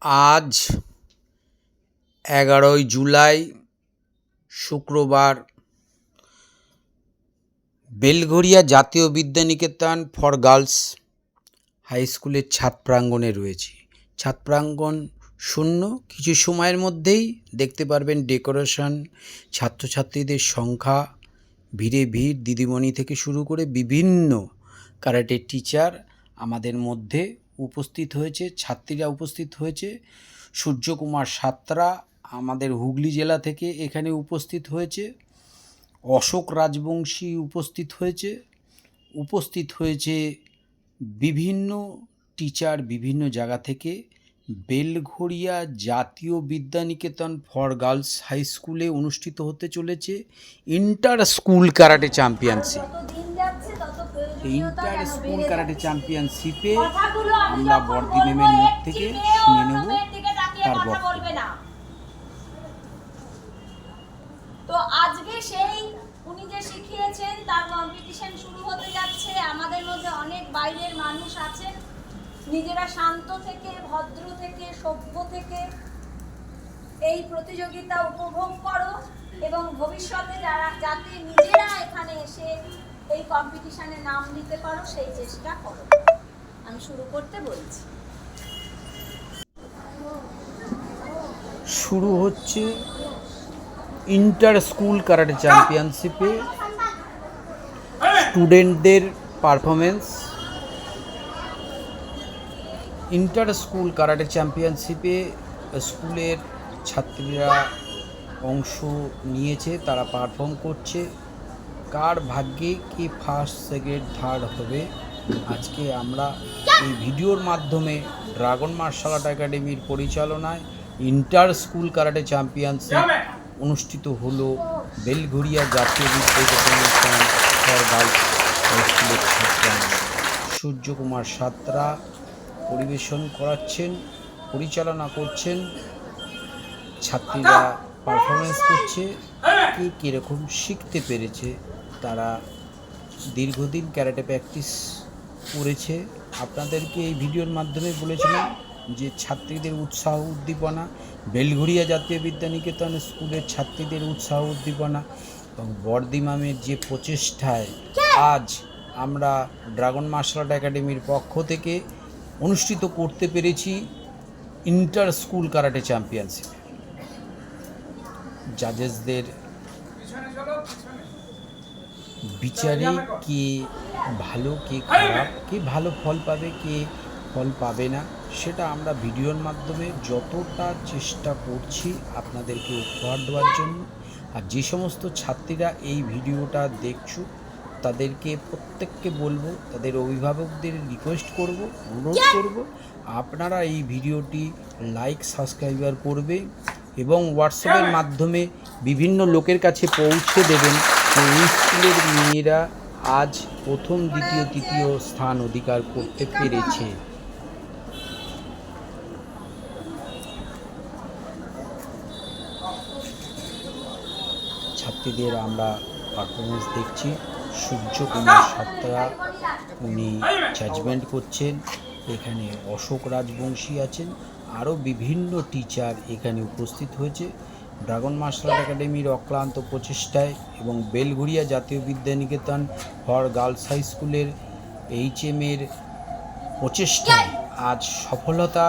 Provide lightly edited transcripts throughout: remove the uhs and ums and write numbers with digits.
আজ 11ই জুলাই শুক্রবার বেলঘরিয়া জাতীয় বিদ্যানিকেতন ফর গার্লস হাই স্কুলের ছাদ প্রাঙ্গণে রয়েছি। ছাদ প্রাঙ্গণ শূন্য, কিছু সময়ের মধ্যেই দেখতে পারবেন ডেকোরেশন, ছাত্রছাত্রীদের সংখ্যা, ভিড়ে ভিড়, দিদিমণি থেকে শুরু করে বিভিন্ন ক্যারাটের টিচার আমাদের মধ্যে উপস্থিত হয়েছে, ছাত্রীরা উপস্থিত হয়েছে। সূর্যকুমার সাতরা আমাদের হুগলি জেলা থেকে এখানে উপস্থিত হয়েছে। অশোক রাজবংশী উপস্থিত হয়েছে বিভিন্ন টিচার বিভিন্ন জায়গা থেকে। বেলঘরিয়া জাতীয় বিদ্যানিকেতন ফর গার্লস হাই স্কুলে অনুষ্ঠিত হতে চলেছে inter school karate championship. Inter school karate চ্যাম্পিয়নশিপে আমরা বর্দি ম্যামের মুখ থেকে শুনে নেব তার বক্তব্য। তো আজকে সেই উনি যে শিখিয়েছেন তার কম্পিটিশন শুরু হতে যাচ্ছে। আমাদের মধ্যে অনেক বাইরের মানুষ আছেন, নিজেরা শান্ত থেকে, ভদ্র থেকে, সভ্য থেকে এই প্রতিযোগিতা উপভোগ করো এবং ভবিষ্যতে যাতে নিজেরা এখানে এসে এই কম্পিটিশনে নাম দিতে পারো সেই চেষ্টা করো। আমি শুরু করতে বলছি। শুরু হচ্ছে ইন্টার স্কুল ক্যারাটে চ্যাম্পিয়নশিপে স্টুডেন্টদের পারফরমেন্স। ইন্টার স্কুল ক্যারাটে চ্যাম্পিয়নশিপে স্কুলের ছাত্রীরা অংশ নিয়েছে, তারা পারফর্ম করছে। কার ভাগ্যে কি ফার্স্ট সেকেন্ড থার্ড হবে আজকে আমরা এই ভিডিওর মাধ্যমে ড্রাগন মার্শাল আর্ট একাডেমির পরিচালনায় ইন্টার স্কুল ক্যারাটে চ্যাম্পিয়নশিপ অনুষ্ঠিত হলো বেলঘরিয়া জাতীয় বিদ্যানিকেতন ফর গার্লস হাই স্কুলের ছাত্ররা। সূর্যকুমার সাতরা পরিবেশন করাচ্ছেন, পরিচালনা করছেন, ছাত্রীরা পারফরমেন্স করছে। কে কীরকম শিখতে পেরেছে, তারা দীর্ঘদিন ক্যারাটে প্র্যাকটিস করেছে। আপনাদেরকে এই ভিডিওর মাধ্যমে বলেছিলাম যে ছাত্রীদের উৎসাহ উদ্দীপনা, বেলঘরিয়া জাতীয় বিদ্যানিকেতন স্কুলের ছাত্রীদের উৎসাহ উদ্দীপনা এবং বর্দি ম্যামের যে প্রচেষ্টায় আজ আমরা ড্রাগন মার্শাল আর্ট একাডেমির পক্ষ থেকে অনুষ্ঠিত করতে পেরেছি ইন্টার স্কুল ক্যারাটে চ্যাম্পিয়নশিপ। জাজেসদের বিচারে কে ভালো কে খারাপ, কে ভালো ফল পাবে কে ফল পাবে না, সেটা আমরা ভিডিওর মাধ্যমে যতটা চেষ্টা করছি আপনাদেরকে উপহার দেওয়ার জন্য। আর যে সমস্ত ছাত্রীরা এই ভিডিওটা দেখছো তাদেরকে প্রত্যেককে বলবো, তাদের অভিভাবকদের রিকোয়েস্ট করব, অনুরোধ করব, আপনারা এই ভিডিওটি লাইক সাবস্ক্রাইবার করবে এবং হোয়াটসঅ্যাপের মাধ্যমে বিভিন্ন লোকের কাছে পৌঁছে দেবেন। এই স্কুলের মেয়েরা আজ প্রথম, দ্বিতীয়, তৃতীয় স্থান অধিকার করতে পেরেছে। ছাত্রীদের আমরা পারফরমেন্স দেখছি। সূর্যকুমার সাতরা উনি জাজমেন্ট করছেন, এখানে অশোক রাজবংশী আছেন, আরও বিভিন্ন টিচার এখানে উপস্থিত হয়েছে। ড্রাগন মার্শাল আর্ট একাডেমির অক্লান্ত প্রচেষ্টায় এবং বেলঘরিয়া জাতীয় বিদ্যানিকেতন ফর গার্লস হাই স্কুলের HM-এর প্রচেষ্টায় আজ সফলতা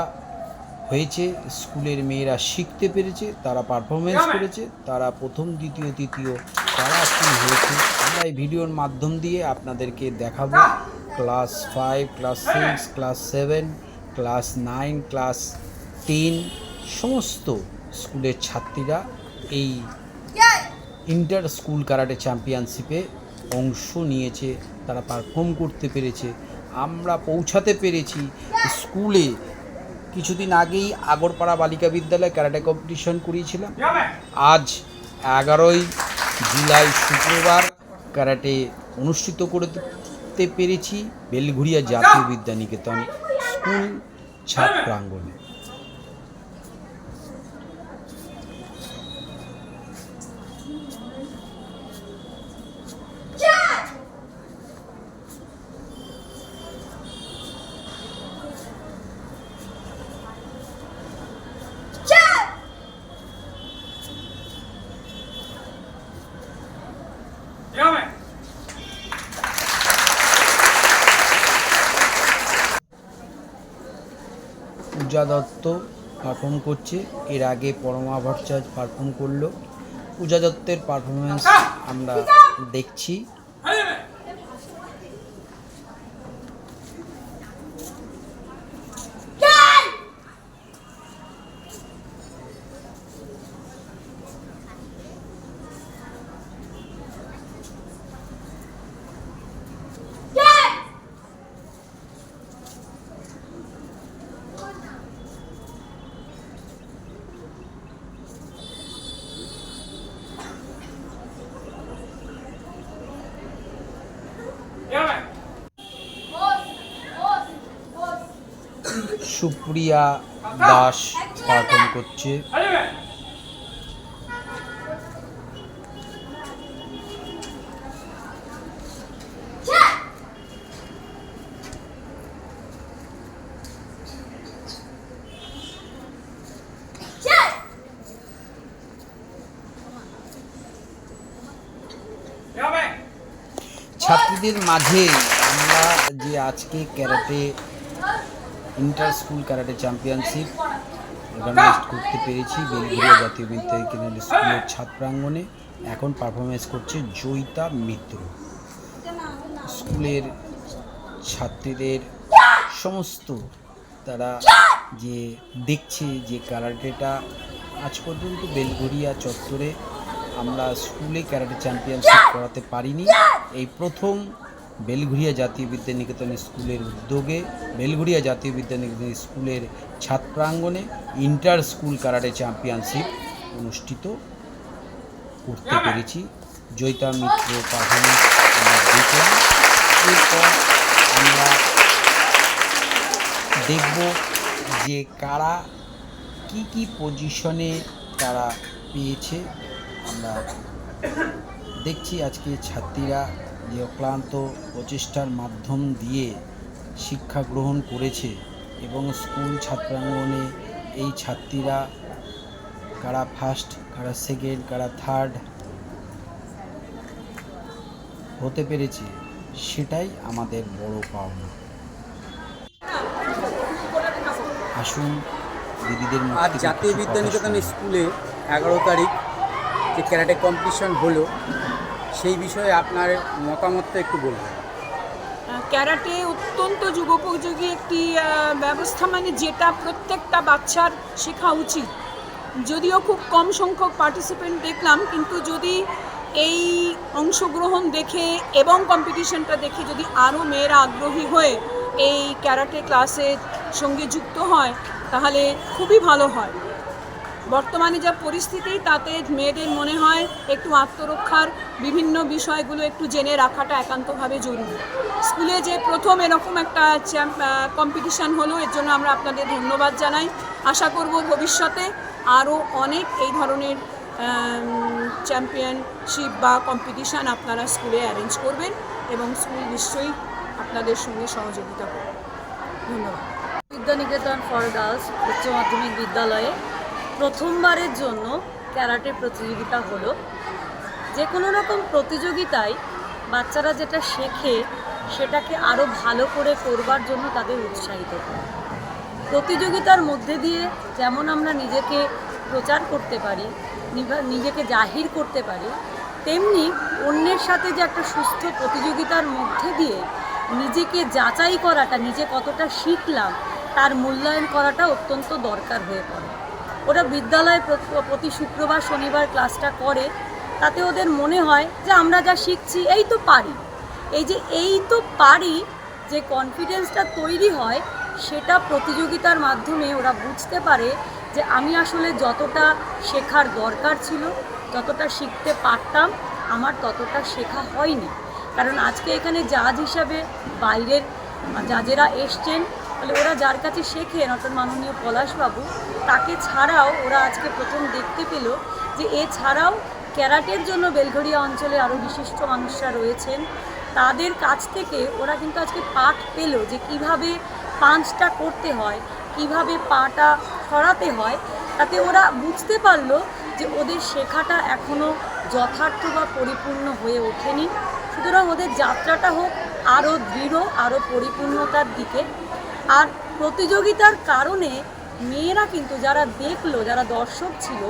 হয়েছে। স্কুলের মেয়েরা শিখতে পেরেছে, তারা পারফরমেন্স করেছে, তারা প্রথম, দ্বিতীয়, তৃতীয় তারা কী হয়েছে আমরা এই ভিডিওর মাধ্যম দিয়ে আপনাদেরকে দেখাবো। Class 5, class 6, class 7, class 9, class 10 সমস্ত স্কুলের ছাত্রীরা এই ইন্টার স্কুল ক্যারাটে চ্যাম্পিয়নশিপে অংশ নিয়েছে, তারা পারফর্ম করতে পেরেছে। আমরা পৌঁছাতে পেরেছি স্কুলে। কিছুদিন আগেই আগরপাড়া বালিকা বিদ্যালয়ে ক্যারাটে কম্পিটিশন করিয়েছিলাম। আজ 11ই জুলাই শুক্রবার ক্যারাটে অনুষ্ঠিত করতে পেরেছি বেলঘরিয়া জাতীয় বিদ্যানিকেতন স্কুল ছাদ প্রাঙ্গণে। পূজা দত্ত পারফর্ম করছে। এর আগে পরমা ভট্টাচার্য পারফর্ম করলো। পূজা দত্তের পারফরমেন্স আমরা দেখছি। সুপ্রিয়া দাস পারফর্ম করছে। ছাত্রীদের মাঝে আমরা যে আজকে karate inter school karate championship organise করতে পেরেছি বেলঘরিয়া জাতীয় বিদ্যালয় কেন্দ্রীয় স্কুলের ছাত্রাঙ্গনে। এখন পারফরমেন্স করছে জয়িতা মিত্র। স্কুলের ছাত্রীদের সমস্ত তারা যে দেখছে যে ক্যারাটেটা আজ পর্যন্ত বেলঘরিয়া চত্বরে আমরা স্কুলে ক্যারাটে চ্যাম্পিয়নশিপ করাতে পারিনি। এই প্রথম বেলঘরিয়া জাতীয় বিদ্যানিকেতন স্কুলের উদ্যোগে বেলঘরিয়া জাতীয় বিদ্যানিকেতন স্কুলের ছাত্রাঙ্গনে ইন্টার স্কুল ক্যারাটে চ্যাম্পিয়নশিপ অনুষ্ঠিত করতে পেরেছি। জয়িতা মিত্র পারফরমেন্স আমরা দেখলাম। এরপর আমরা দেখব যে কারা কি পজিশনে তারা পেয়েছে। আমরা দেখছি আজকে ছাত্রীরা যে অক্লান্ত প্রচেষ্টার মাধ্যম দিয়ে শিক্ষা গ্রহণ করেছে এবং স্কুল ছাত্রাঙ্গনে এই ছাত্রীরা কারা ফার্স্ট, কারা সেকেন্ড, কারা থার্ড হতে পেরেছে, সেটাই আমাদের বড় পাওনা। আসুন দিদিদের মুখ আজ থেকে জাতীয় কিছু কথা বিদ্যানিকেতন শুনি। স্কুলে 11 তারিখ যে ক্যারাটে কম্পিটিশন হলো সেই বিষয়ে আপনার মতামতটা একটু বলবেন। ক্যারাটে অত্যন্ত যুগোপযোগী একটি ব্যবস্থা, মানে যেটা প্রত্যেকটা বাচ্চার শেখা উচিত। যদিও খুব কম সংখ্যক পার্টিসিপেন্ট দেখলাম, কিন্তু যদি এই অংশগ্রহণ দেখে এবং কম্পিটিশনটা দেখে যদি আরও মেয়েরা আগ্রহী হয়ে এই ক্যারাটে ক্লাসের সঙ্গে যুক্ত হয় তাহলে খুবই ভালো হয়। বর্তমানে যা পরিস্থিতি তাতে মেয়েদের মনে হয় একটু আত্মরক্ষার বিভিন্ন বিষয়গুলো একটু জেনে রাখাটা একান্তভাবে জরুরি। স্কুলে যে প্রথম এরকম একটা কম্পিটিশান হলো, এর জন্য আমরা আপনাদের ধন্যবাদ জানাই। আশা করব ভবিষ্যতে আরও অনেক এই ধরনের চ্যাম্পিয়নশিপ বা কম্পিটিশান আপনারা স্কুলে অ্যারেঞ্জ করবেন এবং স্কুল নিশ্চয়ই আপনাদের সঙ্গে সহযোগিতা করবে। ধন্যবাদ। বিদ্যানিকেতন ফর গার্লস উচ্চ মাধ্যমিক বিদ্যালয়ে প্রথমবারের জন্য ক্যারাটে প্রতিযোগিতা হলো। যে কোনো রকম প্রতিযোগিতায় বাচ্চারা যেটা শেখে সেটাকে আরও ভালো করে করবার জন্য তাদের উৎসাহিত করে। প্রতিযোগিতার মধ্যে দিয়ে যেমন আমরা নিজেকে প্রচার করতে পারি, নিজেকে জাহির করতে পারি, তেমনি অন্যের সাথে যে একটা সুস্থ প্রতিযোগিতার মধ্যে দিয়ে নিজেকে যাচাই করাটা, নিজে কতটা শিখলাম তার মূল্যায়ন করাটা অত্যন্ত দরকার হয়ে পড়ে। ওরা বিদ্যালয়ে প্রতি শুক্রবার শনিবার ক্লাসটা করে, তাতে ওদের মনে হয় যে আমরা যা শিখছি এই তো পারি। এই যে এই তো পারি যে কনফিডেন্সটা তৈরি হয়, সেটা প্রতিযোগিতার মাধ্যমে ওরা বুঝতে পারে যে আমি আসলে যতটা শেখার দরকার ছিল, যতটা শিখতে পারতাম, আমার ততটা শেখা হয়নি। কারণ আজকে এখানে জাজ হিসাবে বাইরের জাজেরা এসছেন, ফলে ওরা যার কাছে শেখেন অর্থাৎ মাননীয় পলাশবাবু, তাকে ছাড়াও ওরা আজকে প্রথম দেখতে পেল যে এছাড়াও ক্যারাটের জন্য বেলঘরিয়া অঞ্চলে আরও বিশিষ্ট মানুষরা রয়েছেন। তাদের কাছ থেকে ওরা কিন্তু আজকে পাঠ পেল যে কিভাবে পাঞ্চটা করতে হয়, কিভাবে পাটা সরাতে হয়। তাতে ওরা বুঝতে পারলো যে ওদের শেখাটা এখনও যথার্থ বা পরিপূর্ণ হয়ে ওঠেনি। সুতরাং ওদের যাত্রাটা হোক আরও দৃঢ়, আরও পরিপূর্ণতার দিকে। আর প্রতিযোগিতার কারণে মেয়েরা কিন্তু যারা দেখলো, যারা দর্শক ছিল,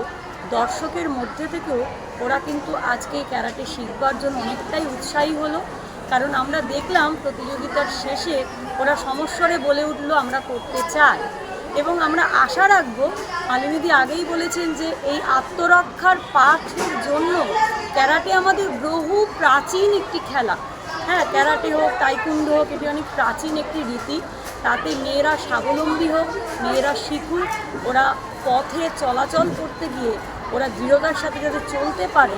দর্শকের মধ্যে থেকেও ওরা কিন্তু আজকে ক্যারাটে শিখবার জন্য অনেকটাই উৎসাহী হলো। কারণ আমরা দেখলাম প্রতিযোগিতার শেষে ওরা সমস্বরে বলে উঠলো আমরা করতে চাই। এবং আমরা আশা রাখবো, মালিনীদি আগেই বলেছেন যে এই আত্মরক্ষার পাঠের জন্য ক্যারাটে আমাদের বহু প্রাচীন একটি খেলা। হ্যাঁ, ক্যারাটে হোক, তাইকুন্ডো হোক, এটি অনেক প্রাচীন একটি রীতি। তাতে মেয়েরা স্বাবলম্বী হোক, মেয়েরা শিখুক, ওরা পথে চলাচল করতে গিয়ে ওরা দৃঢ়তার সাথে যাতে চলতে পারে,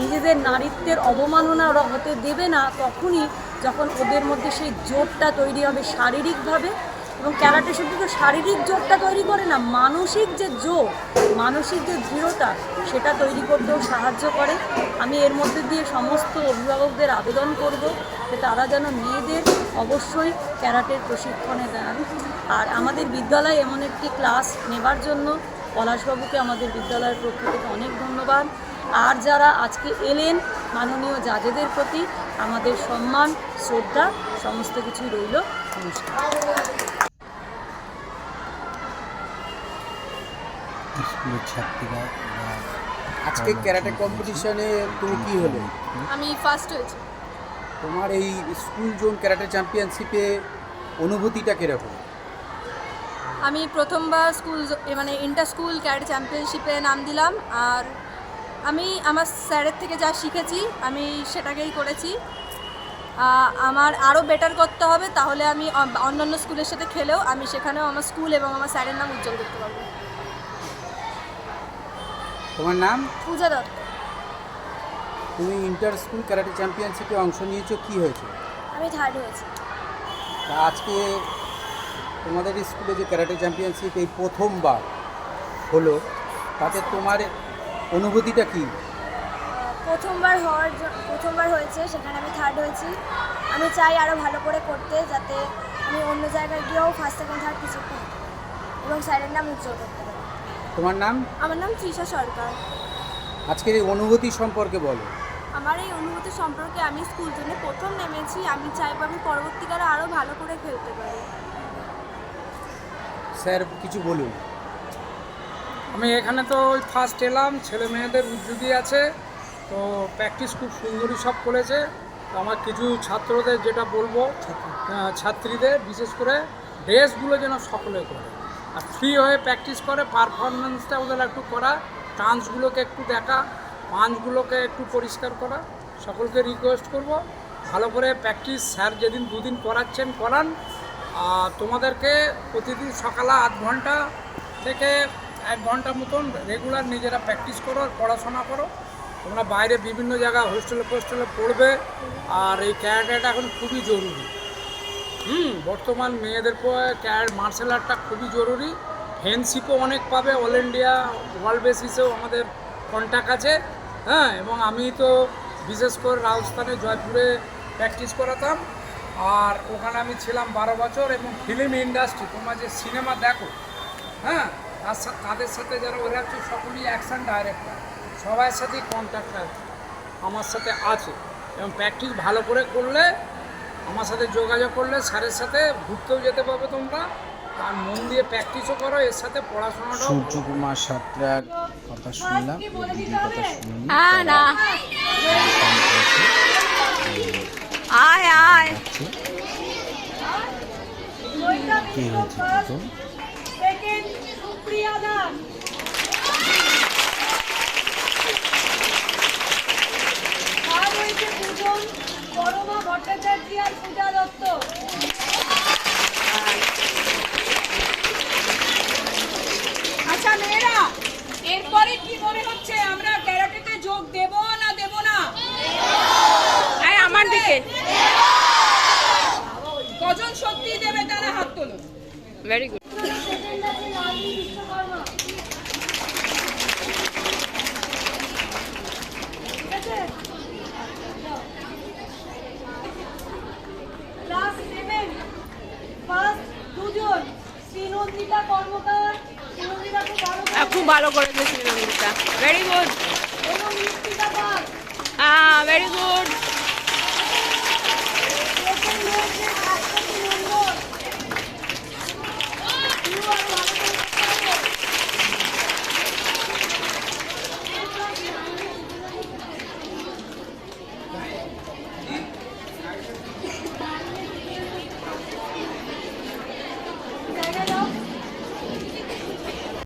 নিজেদের নারীত্বের অবমাননা ওরা হতে দেবে না তখনই যখন ওদের মধ্যে সেই জোরটা তৈরি হবে শারীরিকভাবে। এবং ক্যারাটে শুধু তো শারীরিক জোরটা তৈরি করে না, মানসিক যে জোর, মানসিক যে দৃঢ়তা, সেটা তৈরি করতেও সাহায্য করে। আমি এর মধ্যে দিয়ে সমস্ত অভিভাবকদের আবেদন করব যে তারা যেন মেয়েদের অবশ্যই ক্যারাটের প্রশিক্ষণে দেন। আর আমাদের বিদ্যালয়ে এমন একটি ক্লাস নেবার জন্য পলাশবাবুকে আমাদের বিদ্যালয়ের পক্ষ থেকে অনেক ধন্যবাদ। আর যারা আজকে এলেন, মাননীয় জাজেদের প্রতি আমাদের সম্মান, শ্রদ্ধা সমস্ত কিছুই রইল। নমস্কার। স্কুলের ছাত্রীরা আজকে ক্যারাটে কম্পিটিশনে তুমি কি হলো? আমি ফার্স্ট হয়েছি। তোমার এই স্কুল জোন ক্যারাটে চ্যাম্পিয়নশিপে অনুভূতিটা কীরকম? আমি প্রথমবার মানে ইন্টার স্কুল ক্যারাটে চ্যাম্পিয়নশিপে নাম দিলাম। আর আমি আমার স্যারের থেকে যা শিখেছি আমি সেটাকেই করেছি। আমার আরও বেটার করতে হবে, তাহলে আমি অন্যান্য স্কুলের সাথে খেলেও আমি সেখানেও আমার স্কুল এবং আমার স্যারের নাম উজ্জ্বল করতে পারবো। তোমার নাম? পূজা দত্ত। তুমি ইন্টার স্কুল ক্যারাটে চ্যাম্পিয়নশিপে অংশ নিয়েছো, কি হয়েছে? আমি থার্ড হয়েছি। তা আজকে তোমাদের স্কুলে যে ক্যারাটে চ্যাম্পিয়নশিপ এই প্রথমবার হলো, তাতে তোমার অনুভূতিটা কী? প্রথমবার হয়েছে, সেখানে আমি থার্ড হয়েছি। আমি চাই আরও ভালো করে করতে, যাতে আমি অন্য জায়গায় গিয়েও ফার্স্ট সেকেন্ড থার্ড কিছু একটা হতে পারি এবং স্যারের নাম উজ্জ্বল করতে পারি। তোমার নাম? আমার নাম তৃষা সরকার। আজকের এই অনুভূতি সম্পর্কে বলো। আমার এই অনুভূতি সম্পর্কে, আমি স্কুল জন্য প্রথম নেমেছি, আমি চাইবো আমি পরবর্তীকালে আরও ভালো করে খেলতে পারি। স্যার কিছু বলুন। আমি এখানে তো ওই ফার্স্ট এলাম, ছেলে মেয়েদের উদ্যোগী আছে, তো প্র্যাকটিস খুব সুন্দরই সব করেছে। তো আমার কিছু ছাত্রদের যেটা বলবো, ছাত্রীদের বিশেষ করে ড্রেসগুলো যেন সকলে করে আর ফ্রি হয়ে প্র্যাকটিস করে, পারফরমেন্সটা ওদের একটু করা, টান্সগুলোকে একটু দেখা, পাঞ্চগুলোকে একটু পরিষ্কার করা, সকলকে রিকোয়েস্ট করব ভালো করে প্র্যাকটিস। স্যার যেদিন দুদিন করাচ্ছেন করান। আর তোমাদেরকে প্রতিদিন সকালে 8 ঘন্টা থেকে 1 ঘন্টা মতন রেগুলার নিজেরা প্র্যাকটিস করো আর পড়াশোনা করো। তোমরা বাইরে বিভিন্ন জায়গায় হোস্টেলে পড়বে। আর এই ক্যারাটেটা এখন খুবই জরুরি। বর্তমান মেয়েদের মার্শাল আর্টটা খুবই জরুরি। ফ্রেন্ডশিপও অনেক পাবে, অল ইন্ডিয়া ওয়ার্ল্ড বেসিসেও আমাদের কন্ট্যাক্ট আছে। হ্যাঁ, এবং আমি তো বিশেষ করে রাজস্থানে জয়পুরে প্র্যাকটিস করাতাম। আর ওখানে আমি ছিলাম 12 বছর। এবং ফিল্ম ইন্ডাস্ট্রি, তোমরা যে সিনেমা দেখো, হ্যাঁ, তাদের সাথে যারা ওরা হচ্ছে সকলেই অ্যাকশন ডাইরেক্টর, সবার সাথেই কন্ট্যাক্ট আমার সাথে আছে। এবং প্র্যাকটিস ভালো করে করলে, আমার সাথে যোগাযোগ করলে স্যারের সাথে ঘুরতেও যেতে পারবে তোমরা। আর মন দিয়ে প্র্যাকটিসও করো, এর সাথে পড়াশোনাটাও। সূর্যকুমার সাত্রার কথা শুনলাম, দিদির কথা শুনিনি। কে হয়েছে প্রথম? ভট্টাচার্য আর পূজা দত্ত। আচ্ছা মেয়েরা, এরপরে কি মনে হচ্ছে আমরা ক্যারাটেতে যোগ দেব না দেব না? আমার দিকে কজন সত্যি দেবে তারা হাত তোলো। Very good. খুব ভালো করেছে Srinandita. Very good, very good.